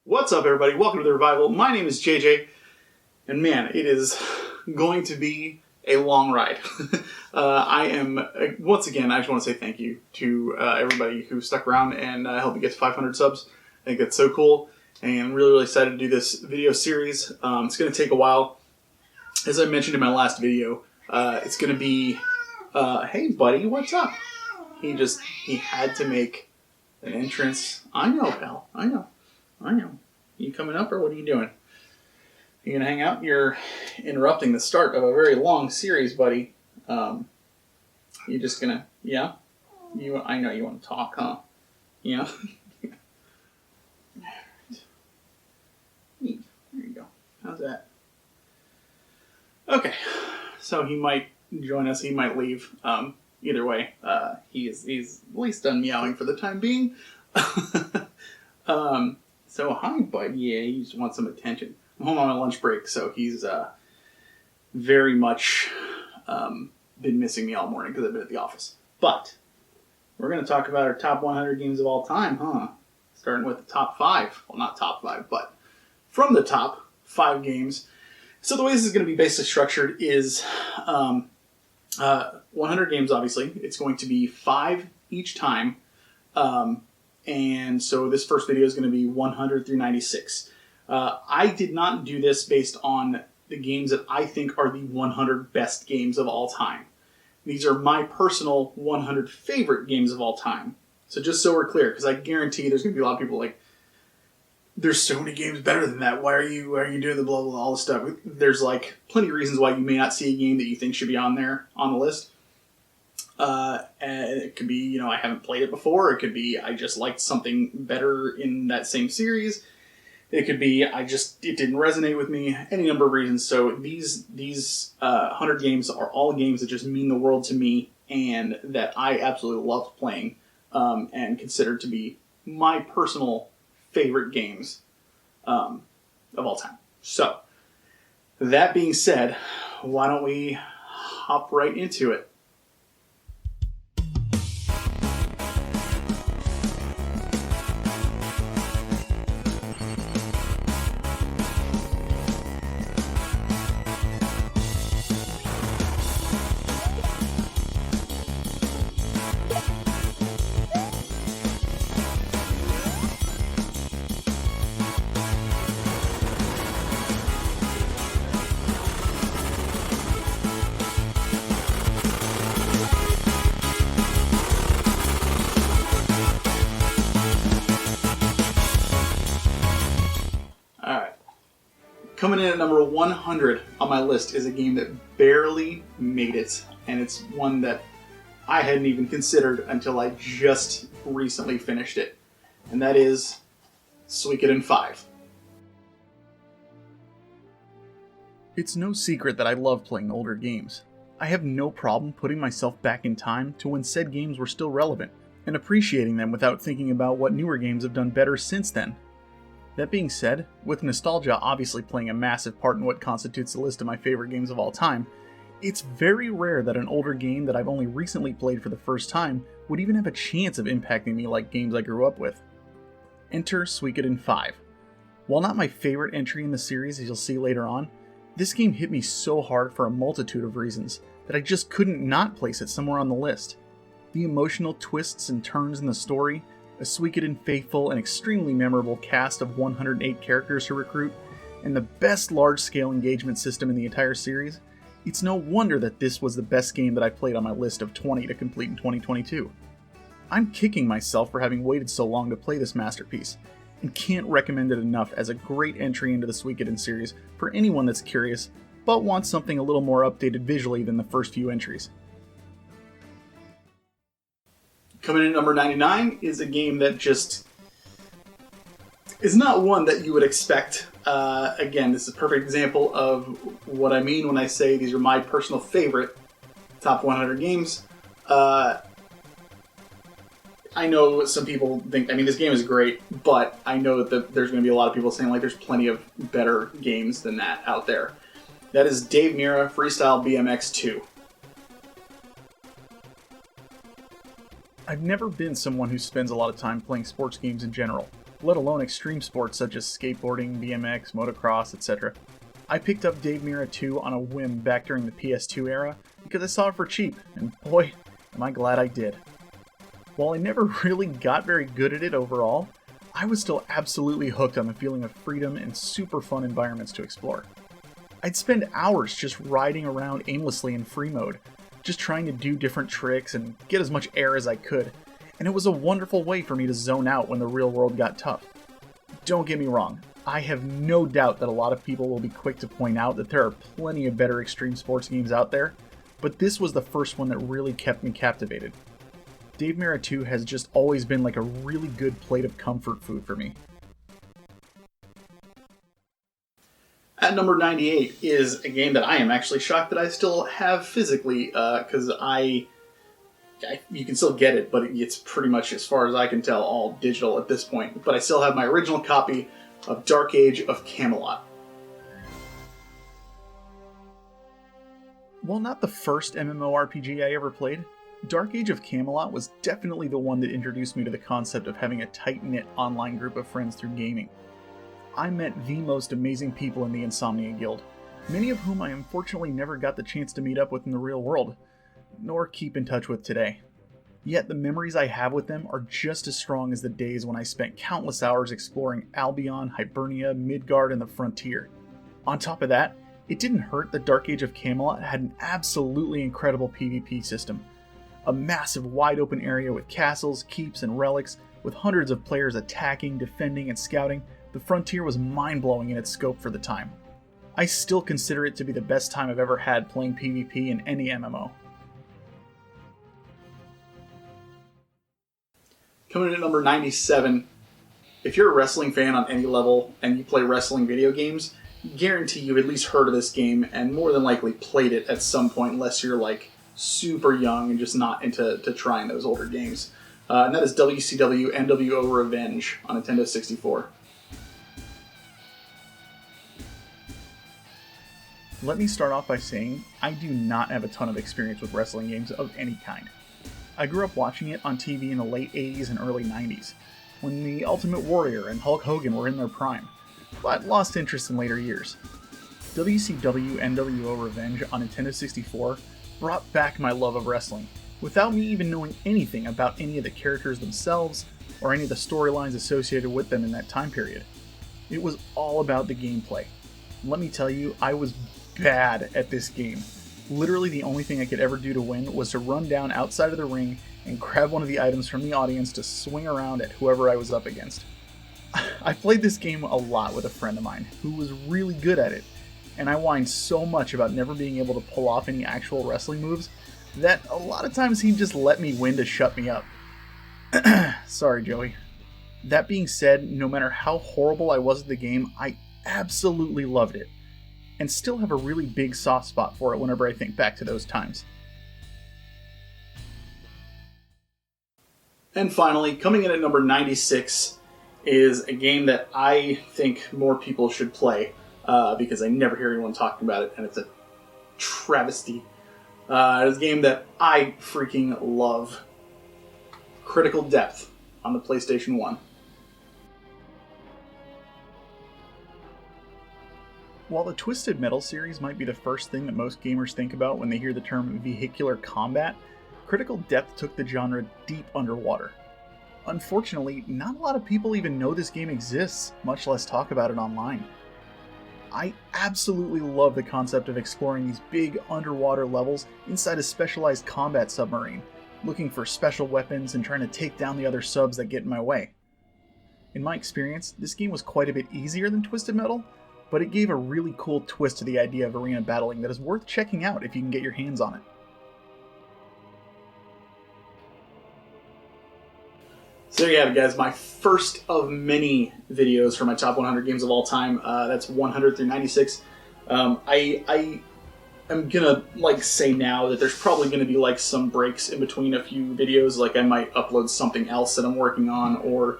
What's up, everybody? Welcome to The Revival. My name is JJ, and man, it is going to be a long ride. Once again, I just want to say thank you to everybody who stuck around and helped me get to 500 subs. I think that's so cool, and I'm really excited to do this video series. It's going to take a while. As I mentioned in my last video, it's going to be, hey buddy, what's up? He had to make an entrance. I know, pal. I know. You coming up, or what are you doing? You gonna hang out? You're interrupting the start of a very long series, buddy. You just gonna, yeah? I know you want to talk, huh? Yeah? Neat. There you go. How's that? Okay. So he might join us, he might leave. Either way, he's at least done meowing for the time being. So hi, bud. Yeah, he just wants some attention. I'm home on my lunch break, so he's very much been missing me all morning because I've been at the office. But we're going to talk about our top 100 games of all time, huh? Starting with the top 5. Well, not top 5, but from the top 5 games. So the way this is going to be basically structured is 100 games, obviously. It's going to be 5 each time. And so this first video is going to be 100 through 96. I did not do this based on the games that I think are the 100 best games of all time. These are my personal 100 favorite games of all time. So just so we're clear, because I guarantee there's going to be a lot of people like, there's so many games better than that. Why are you doing the blah, blah, blah, all this stuff? There's like plenty of reasons why you may not see a game that you think should be on there, on the list. And it could be, I haven't played it before. It could be, I just liked something better in that same series. It could be, it didn't resonate with me. Any number of reasons. So these 100 games are all games that just mean the world to me and that I absolutely love playing, and consider to be my personal favorite games, of all time. So, that being said, why don't we hop right into it? Coming in at number 100 on my list is a game that barely made it, and it's one that I hadn't even considered until I just recently finished it, and that is Suikoden 5. It's no secret that I love playing older games. I have no problem putting myself back in time to when said games were still relevant, and appreciating them without thinking about what newer games have done better since then. That being said, with nostalgia obviously playing a massive part in what constitutes the list of my favorite games of all time, it's very rare that an older game that I've only recently played for the first time would even have a chance of impacting me like games I grew up with. Enter Suikoden 5. While not my favorite entry in the series, as you'll see later on, this game hit me so hard for a multitude of reasons that I just couldn't not place it somewhere on the list. The emotional twists and turns in the story, a Suikoden faithful and extremely memorable cast of 108 characters to recruit, and the best large-scale engagement system in the entire series, it's no wonder that this was the best game that I played on my list of 20 to complete in 2022. I'm kicking myself for having waited so long to play this masterpiece, and can't recommend it enough as a great entry into the Suikoden series for anyone that's curious, but wants something a little more updated visually than the first few entries. Coming in at number 99 is a game that just is not one that you would expect. Again, this is a perfect example of what I mean when I say these are my personal favorite top 100 games. I know some people think, this game is great, but I know that there's going to be a lot of people saying like there's plenty of better games than that out there. That is Dave Mirra Freestyle BMX 2. I've never been someone who spends a lot of time playing sports games in general, let alone extreme sports such as skateboarding, BMX, motocross, etc. I picked up Dave Mirra 2 on a whim back during the PS2 era because I saw it for cheap, and boy, am I glad I did. While I never really got very good at it overall, I was still absolutely hooked on the feeling of freedom and super fun environments to explore. I'd spend hours just riding around aimlessly in free mode, just trying to do different tricks and get as much air as I could, and it was a wonderful way for me to zone out when the real world got tough. Don't get me wrong, I have no doubt that a lot of people will be quick to point out that there are plenty of better extreme sports games out there, but this was the first one that really kept me captivated. Dave Mirra 2 has just always been like a really good plate of comfort food for me. At number 98 is a game that I am actually shocked that I still have physically, because you can still get it, but it's pretty much, as far as I can tell, all digital at this point. But I still have my original copy of Dark Age of Camelot. While not the first MMORPG I ever played, Dark Age of Camelot was definitely the one that introduced me to the concept of having a tight-knit online group of friends through gaming. I met the most amazing people in the Insomnia Guild, many of whom I unfortunately never got the chance to meet up with in the real world, nor keep in touch with today. Yet the memories I have with them are just as strong as the days when I spent countless hours exploring Albion, Hibernia, Midgard, and the Frontier. On top of that, it didn't hurt that Dark Age of Camelot had an absolutely incredible PvP system. A massive wide open area with castles, keeps, and relics, with hundreds of players attacking, defending, and scouting. The Frontier was mind-blowing in its scope for the time. I still consider it to be the best time I've ever had playing PvP in any MMO. Coming in at number 97, if you're a wrestling fan on any level and you play wrestling video games, guarantee you've at least heard of this game and more than likely played it at some point, unless you're like super young and just not into trying those older games. And that is WCW NWO Revenge on Nintendo 64. Let me start off by saying I do not have a ton of experience with wrestling games of any kind. I grew up watching it on TV in the late 80s and early 90s, when the Ultimate Warrior and Hulk Hogan were in their prime, but lost interest in later years. WCW NWO Revenge on Nintendo 64 brought back my love of wrestling, without me even knowing anything about any of the characters themselves or any of the storylines associated with them in that time period. It was all about the gameplay. Let me tell you, I was bad at this game. Literally the only thing I could ever do to win was to run down outside of the ring and grab one of the items from the audience to swing around at whoever I was up against. I played this game a lot with a friend of mine who was really good at it, and I whined so much about never being able to pull off any actual wrestling moves that a lot of times he'd just let me win to shut me up. Sorry, Joey. That being said, no matter how horrible I was at the game, I absolutely loved it, and still have a really big soft spot for it whenever I think back to those times. And finally, coming in at number 96 is a game that I think more people should play, because I never hear anyone talking about it, and it's a travesty. It's a game that I freaking love. Critical Depth on the PlayStation 1. While the Twisted Metal series might be the first thing that most gamers think about when they hear the term vehicular combat, Critical Depth took the genre deep underwater. Unfortunately, not a lot of people even know this game exists, much less talk about it online. I absolutely love the concept of exploring these big underwater levels inside a specialized combat submarine, looking for special weapons and trying to take down the other subs that get in my way. In my experience, this game was quite a bit easier than Twisted Metal, but it gave a really cool twist to the idea of arena battling that is worth checking out if you can get your hands on it. So there you have it, guys. My first of many videos for my top 100 games of all time. That's 100 through 96. I am gonna say now that there's probably gonna be some breaks in between a few videos. Like I might upload something else that I'm working on, or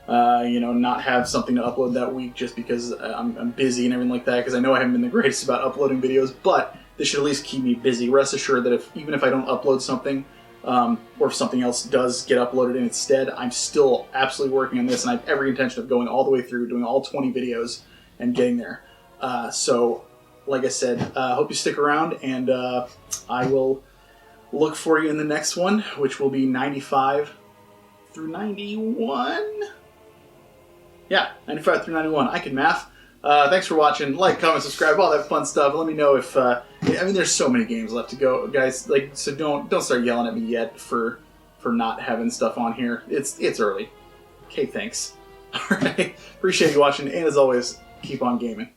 not have something to upload that week just because I'm busy and everything like that, because I know I haven't been the greatest about uploading videos, but this should at least keep me busy. Rest assured that even if I don't upload something or if something else does get uploaded in its stead. I'm still absolutely working on this, and I have every intention of going all the way through, doing all 20 videos, and getting there. So, like I said, hope you stick around, and I will look for you in the next one, which will be 95 through 91? Yeah, 95 through 91. I can math. Thanks for watching. Like, comment, subscribe, all that fun stuff. Let me know if... I mean, there's so many games left to go, guys. Like, so don't start yelling at me yet for not having stuff on here. It's early. Okay, thanks. All right. Appreciate you watching, and as always, keep on gaming.